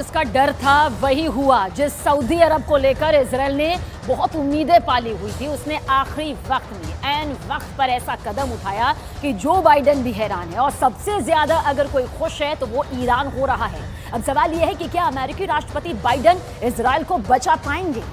जिसका डर था वही हुआ। जिस सऊदी अरब को लेकर इजराइल ने बहुत उम्मीदें पाली हुई थी, उसने आखिरी वक्त में ऐन वक्त पर ऐसा कदम उठाया कि जो बाइडेन भी हैरान है। और सबसे ज्यादा अगर कोई खुश है तो वो ईरान हो रहा है। अब सवाल यह है कि क्या अमेरिकी राष्ट्रपति बाइडेन इजराइल को बचा पाएंगे?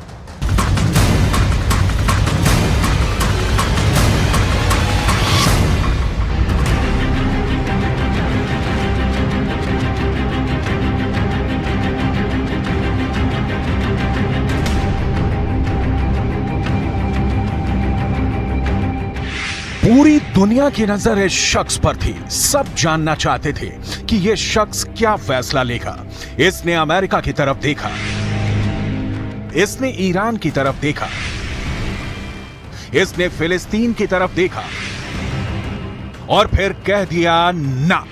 पूरी दुनिया की नजर इस शख्स पर थी। सब जानना चाहते थे कि यह शख्स क्या फैसला लेगा। इसने अमेरिका की तरफ देखा, इसने ईरान की तरफ देखा, इसने फिलिस्तीन की तरफ देखा और फिर कह दिया ना।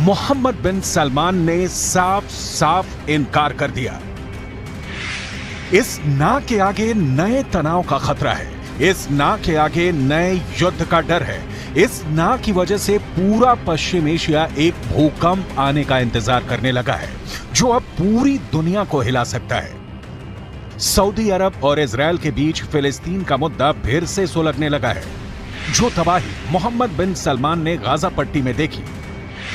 मोहम्मद बिन सलमान ने साफ साफ इनकार कर दिया। इस ना के आगे नए तनाव का खतरा है, इस ना के आगे नए युद्ध का डर है। इस ना की वजह से पूरा पश्चिम एशिया एक भूकंप आने का इंतजार करने लगा है, जो अब पूरी दुनिया को हिला सकता है। सऊदी अरब और इजराइल के बीच फिलिस्तीन का मुद्दा फिर से सुलगने लगा है। जो तबाही मोहम्मद बिन सलमान ने गाजा पट्टी में देखी,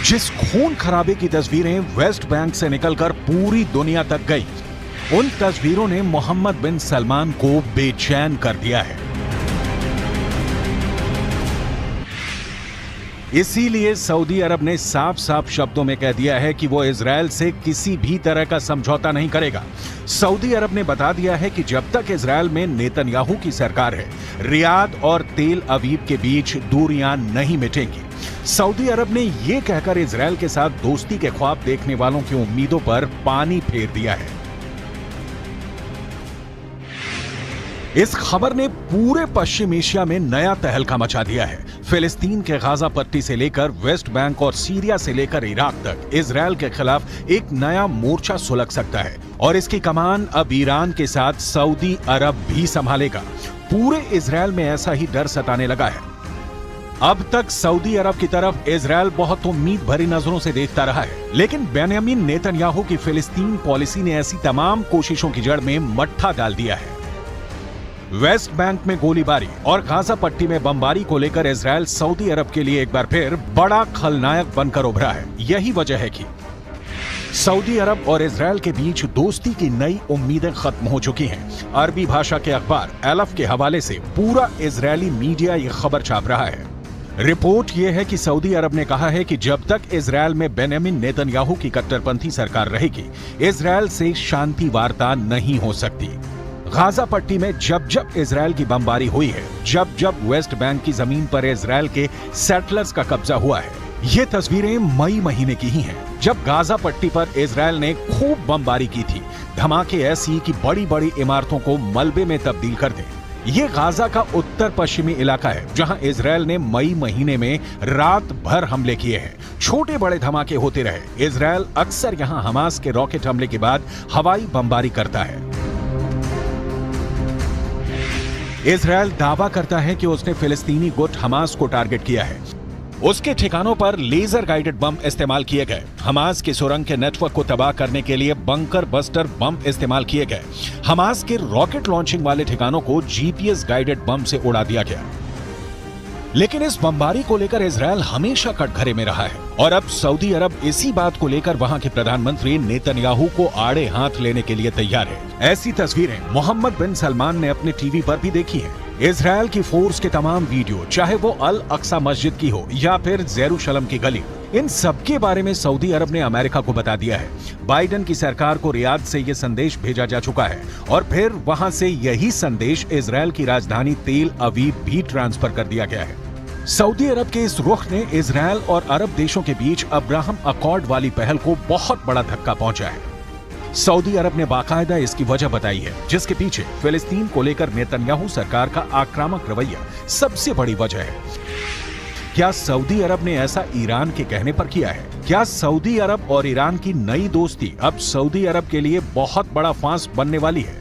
जिस खून खराबे की तस्वीरें वेस्ट बैंक से निकलकर पूरी दुनिया तक गई, उन तस्वीरों ने मोहम्मद बिन सलमान को बेचैन कर दिया है। इसीलिए सऊदी अरब ने साफ साफ शब्दों में कह दिया है कि वो इजराइल से किसी भी तरह का समझौता नहीं करेगा। सऊदी अरब ने बता दिया है कि जब तक इजराइल में नेतन्याहू की सरकार है, रियाद और तेल अवीव के बीच दूरियां नहीं मिटेंगी। सऊदी अरब ने यह कहकर इजराइल के साथ दोस्ती के ख्वाब देखने वालों की उम्मीदों पर पानी फेर दिया है। इस खबर ने पूरे पश्चिम एशिया में नया तहलका मचा दिया है। फिलिस्तीन के गाजा पट्टी से लेकर वेस्ट बैंक और सीरिया से लेकर इराक तक इजराइल के खिलाफ एक नया मोर्चा सुलग सकता है और इसकी कमान अब ईरान के साथ सऊदी अरब भी संभालेगा। पूरे इजराइल में ऐसा ही डर सताने लगा है। अब तक सऊदी अरब की तरफ इजराइल बहुत उम्मीद भरी नजरों से देखता रहा है, लेकिन बेंयामिन नेतन्याहू की फिलिस्तीन पॉलिसी ने ऐसी तमाम कोशिशों की जड़ में मट्ठा डाल दिया है। वेस्ट बैंक में गोलीबारी और गाजा पट्टी में बमबारी को लेकर इजराइल सऊदी अरब के लिए एक बार फिर बड़ा खलनायक बनकर उभरा है। यही वजह है कि सऊदी अरब और इजराइल के बीच दोस्ती की नई उम्मीदें खत्म हो चुकी हैं। अरबी भाषा के अखबार एलफ के हवाले से पूरा इजरायली मीडिया ये खबर छाप रहा है। रिपोर्ट यह है कि सऊदी अरब ने कहा है कि जब तक इजराइल में बेंयामिन नेतन्याहू की कट्टरपंथी सरकार रहेगी, इजराइल से शांति वार्ता नहीं हो सकती। गाजा पट्टी में जब जब इजराइल की बमबारी हुई है, जब जब वेस्ट बैंक की जमीन पर इजराइल के सेटलर्स का कब्जा हुआ है, ये तस्वीरें मई महीने की ही हैं, जब गाजा पट्टी पर इजराइल ने खूब बमबारी की थी। धमाके ऐसी कि बड़ी बड़ी इमारतों को मलबे में तब्दील कर दें। ये गाजा का उत्तर पश्चिमी इलाका है, जहां इजराइल ने मई महीने में रात भर हमले किए हैं। छोटे बड़े धमाके होते रहे। इजराइल अक्सर यहां हमास के रॉकेट हमले के बाद हवाई बमबारी करता है। इजराइल दावा करता है कि उसने फिलिस्तीनी गुट हमास को टारगेट किया है। उसके ठिकानों पर लेजर गाइडेड बम इस्तेमाल किए गए। हमास के सुरंग के नेटवर्क को तबाह करने के लिए बंकर बस्टर बम इस्तेमाल किए गए। हमास के रॉकेट लॉन्चिंग वाले ठिकानों को जीपीएस गाइडेड बम से उड़ा दिया गया। लेकिन इस बमबारी को लेकर इजराइल हमेशा कटघरे में रहा है और अब सऊदी अरब इसी बात को लेकर वहां के प्रधानमंत्री नेतन्याहू को आड़े हाथ लेने के लिए तैयार है। ऐसी तस्वीरें मोहम्मद बिन सलमान ने अपने टीवी पर भी देखी हैं। इजराइल की फोर्स के तमाम वीडियो, चाहे वो अल अक्सा मस्जिद की हो या फिर जेरूशलम की गली, इन सब के बारे में सऊदी अरब ने अमेरिका को बता दिया है। बाइडेन की सरकार को रियाद से यह संदेश भेजा जा चुका है और फिर वहां से यही संदेश इजराइल की राजधानी तेल अवीव भी ट्रांसफर कर दिया गया है। सऊदी अरब के इस रुख ने इजराइल और अरब देशों के बीच अब्राहम अकॉर्ड वाली पहल को बहुत बड़ा धक्का पहुंचा है। सऊदी अरब ने बाकायदा इसकी वजह बताई है, जिसके पीछे फिलिस्तीन को लेकर नेतन्याहू सरकार का आक्रामक रवैया सबसे बड़ी वजह है। क्या सऊदी अरब ने ऐसा ईरान के कहने पर किया है? क्या सऊदी अरब और ईरान की नई दोस्ती अब सऊदी अरब के लिए बहुत बड़ा फांस बनने वाली है?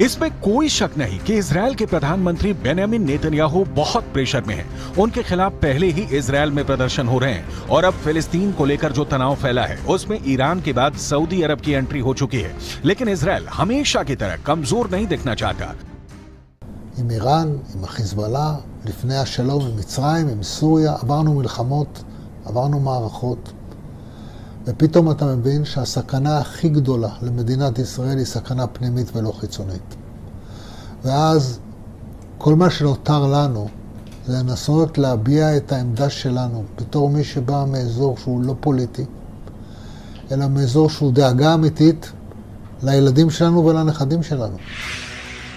इसमें कोई शक नहीं कि इजरायल के प्रधानमंत्री बेंयामिन नेतन्याहू बहुत प्रेशर में हैं। उनके खिलाफ पहले ही इजरायल में प्रदर्शन हो रहे हैं और अब फिलिस्तीन को लेकर जो तनाव फैला है उसमें ईरान के बाद सऊदी अरब की एंट्री हो चुकी है। लेकिन इजरायल हमेशा की तरह कमजोर नहीं दिखना चाहता। עם איראן, עם החיזבאללה, לפני השלום עם מצרים, עם סוריה, עברנו מלחמות, עברנו מערכות, ופתאום אתה מבין שהסכנה הכי גדולה למדינת ישראל היא סכנה פנימית ולא חיצונית. ואז כל מה שנותר לנו זה לנסות להביע את העמדה שלנו בתור מי שבא מאזור שהוא לא פוליטי, אלא מאזור שהוא דאגה אמיתית לילדים שלנו ולנכדים שלנו.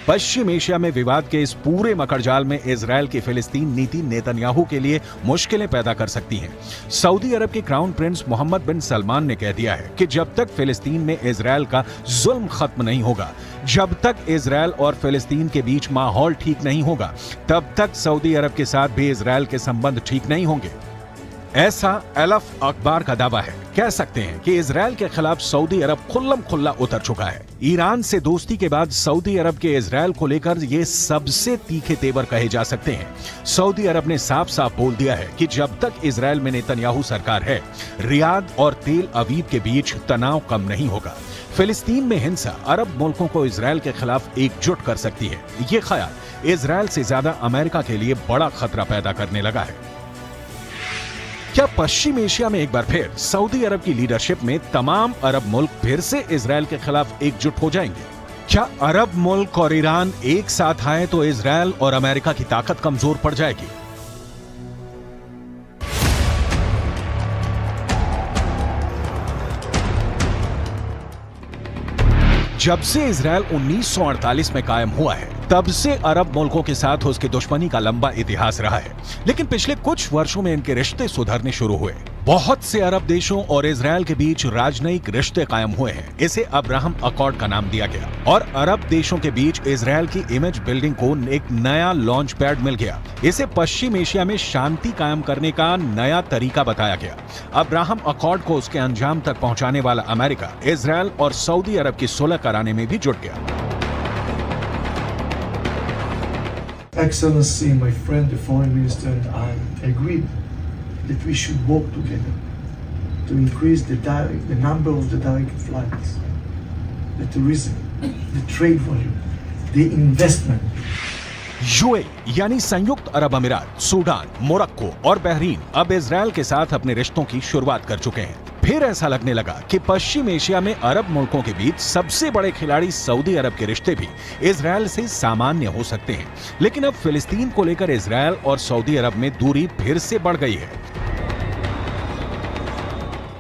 पश्चिम एशिया में विवाद के इस पूरे मकड़जाल में इजरायल की फिलिस्तीन नीति नेतन्याहू के लिए मुश्किलें पैदा कर सकती है। सऊदी अरब के क्राउन प्रिंस मोहम्मद बिन सलमान ने कह दिया है कि जब तक फिलिस्तीन में इजरायल का जुल्म खत्म नहीं होगा, जब तक इजरायल और फिलिस्तीन के बीच माहौल ठीक नहीं होगा, तब तक सऊदी अरब के साथ भी इजरायल के संबंध ठीक नहीं होंगे। ऐसा अलफ अखबार का दावा है। कह सकते हैं कि इजरायल के खिलाफ सऊदी अरब खुल्लम खुल्ला उतर चुका है। ईरान से दोस्ती के बाद सऊदी अरब के इजरायल को लेकर ये सबसे तीखे तेवर कहे जा सकते हैं। सऊदी अरब ने साफ साफ बोल दिया है कि जब तक इजरायल में नेतन्याहू सरकार है, रियाद और तेल अवीव के बीच तनाव कम नहीं होगा। फिलिस्तीन में हिंसा अरब मुल्कों को इजरायल के खिलाफ एकजुट कर सकती है। ये ख्याल इजरायल से ज्यादा अमेरिका के लिए बड़ा खतरा पैदा करने लगा है। क्या पश्चिम एशिया में एक बार फिर सऊदी अरब की लीडरशिप में तमाम अरब मुल्क फिर से इजरायल के खिलाफ एकजुट हो जाएंगे? क्या अरब मुल्क और ईरान एक साथ आए तो इजरायल और अमेरिका की ताकत कमजोर पड़ जाएगी? जब से इजरायल 1948 में कायम हुआ है, तब से अरब मुल्कों के साथ उसकी दुश्मनी का लंबा इतिहास रहा है। लेकिन पिछले कुछ वर्षों में इनके रिश्ते सुधरने शुरू हुए। बहुत से अरब देशों और इजरायल के बीच राजनयिक रिश्ते कायम हुए हैं। इसे अब्राहम अकॉर्ड का नाम दिया गया और अरब देशों के बीच इजरायल की इमेज बिल्डिंग को एक नया लॉन्च पैड मिल गया। इसे पश्चिम एशिया में शांति कायम करने का नया तरीका बताया गया। अब्राहम अकॉर्ड को उसके अंजाम तक पहुंचाने वाला अमेरिका इजरायल और सऊदी अरब की सुलह कराने में भी जुट गया। Excellency, my friend, the foreign minister, and I agreed that we should work together to increase the number of the direct flights, the tourism, the trade volume, the investment. UAE यानी संयुक्त अरब अमीरात, सूडान, मोरक्को और Bahrain अब Israel के साथ अपने रिश्तों की शुरुआत कर चुके हैं। फिर ऐसा लगने लगा कि पश्चिम एशिया में अरब मुल्कों के बीच सबसे बड़े खिलाड़ी सऊदी अरब के रिश्ते भी इजरायल से सामान्य हो सकते हैं। लेकिन अब फिलिस्तीन को लेकर इजरायल और सऊदी अरब में दूरी फिर से बढ़ गई है।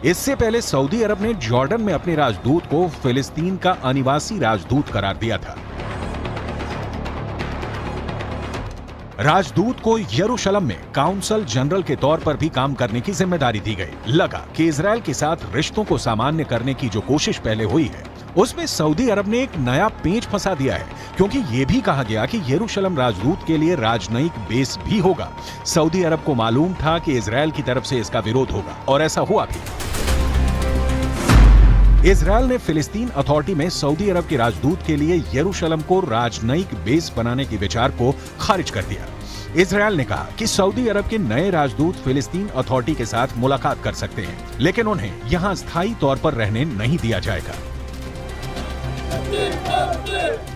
इससे पहले सऊदी अरब ने जॉर्डन में अपने राजदूत को फिलिस्तीन का अनिवासी राजदूत करार दिया था। राजदूत को यरूशलेम में काउंसल जनरल के तौर पर भी काम करने की जिम्मेदारी दी गई। लगा कि इजरायल के साथ रिश्तों को सामान्य करने की जो कोशिश पहले हुई है, उसमें सऊदी अरब ने एक नया पेंच फंसा दिया है, क्योंकि ये भी कहा गया कि यरूशलेम राजदूत के लिए राजनयिक बेस भी होगा। सऊदी अरब को मालूम था कि इजरायल की तरफ से इसका विरोध होगा और ऐसा हुआ भी। इजरायल ने फिलिस्तीन अथॉरिटी में सऊदी अरब के राजदूत के लिए यरूशलेम को राजनयिक बेस बनाने के विचार को खारिज कर दिया। इजरायल ने कहा कि सऊदी अरब के नए राजदूत फिलिस्तीन अथॉरिटी के साथ मुलाकात कर सकते हैं, लेकिन उन्हें यहां स्थायी तौर पर रहने नहीं दिया जाएगा।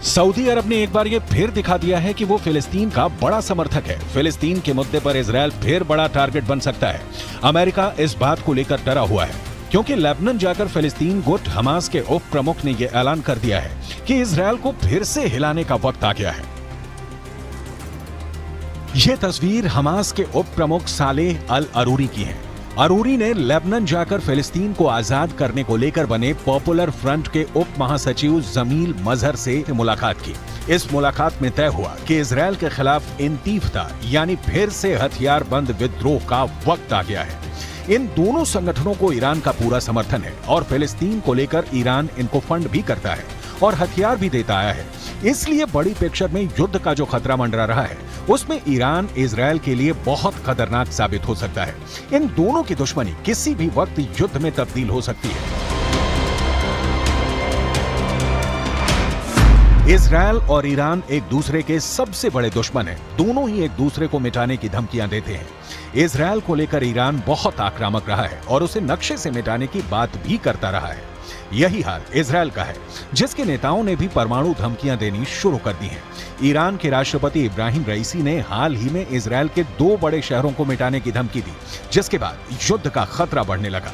सऊदी अरब ने एक बार ये फिर दिखा दिया है कि वो फिलिस्तीन का बड़ा समर्थक है। फिलिस्तीन के मुद्दे पर इजरायल फिर बड़ा टारगेट बन सकता है। अमेरिका इस बात को लेकर डरा हुआ है, क्योंकि लेबनान जाकर फिलिस्तीन गुट हमास के उप प्रमुख ने यह ऐलान कर दिया है कि इजरायल को फिर से हिलाने का वक्त आ गया है। यह तस्वीर हमास के उप प्रमुख सालेह अल अरूरी की है। अरूरी ने लेबनान जाकर फिलिस्तीन को आजाद करने को लेकर बने पॉपुलर फ्रंट के उप महासचिव जमील मजहर से मुलाकात की। इस मुलाकात में तय हुआ कि इजरायल के खिलाफ इंतीफता यानी फिर से हथियार बंद विद्रोह का वक्त आ गया है। इन दोनों संगठनों को ईरान का पूरा समर्थन है और फिलिस्तीन को लेकर ईरान इनको फंड भी करता है और हथियार भी देता आया है। इसलिए बड़ी पिक्चर में युद्ध का जो खतरा मंडरा रहा है, उसमें ईरान इजरायल के लिए बहुत खतरनाक साबित हो सकता है। इन दोनों की दुश्मनी किसी भी वक्त युद्ध में तब्दील हो सकती है। इजरायल और ईरान एक दूसरे के सबसे बड़े दुश्मन हैं। दोनों ही एक दूसरे को मिटाने की धमकियां देते हैं। इजरायल को लेकर ईरान बहुत आक्रामक रहा है और उसे नक्शे से मिटाने की बात भी करता रहा है। यही हाल इजरायल का है, जिसके नेताओं ने भी परमाणु धमकियां देनी शुरू कर दी हैं। ईरान के राष्ट्रपति इब्राहिम रईसी ने हाल ही में इजरायल के 2 बड़े शहरों को मिटाने की धमकी दी, जिसके बाद युद्ध का खतरा बढ़ने लगा।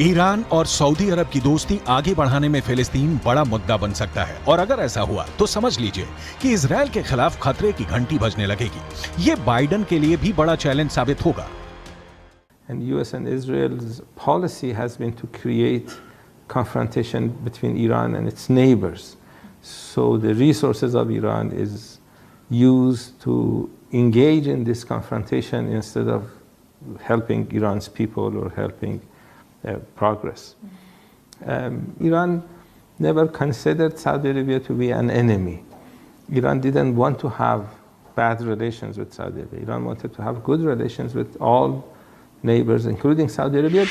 ईरान और सऊदी अरब की दोस्ती आगे बढ़ाने में फिलिस्तीन बड़ा मुद्दा बन सकता है और अगर ऐसा हुआ तो समझ लीजिए कि इजरायल के खिलाफ खतरे की घंटी बजने लगेगी। ये बाइडेन के लिए भी बड़ा चैलेंज साबित होगा। And US and Israel's policy has been to create confrontation between Iran and its neighbors. So the resources of Iran is used to engage in this confrontation instead of helping Iran's people or helping progress. Iran never considered Saudi Arabia to be an enemy. Iran didn't want to have bad relations with Saudi Arabia. Iran wanted to have good relations with all neighbors, including Saudi Arabia.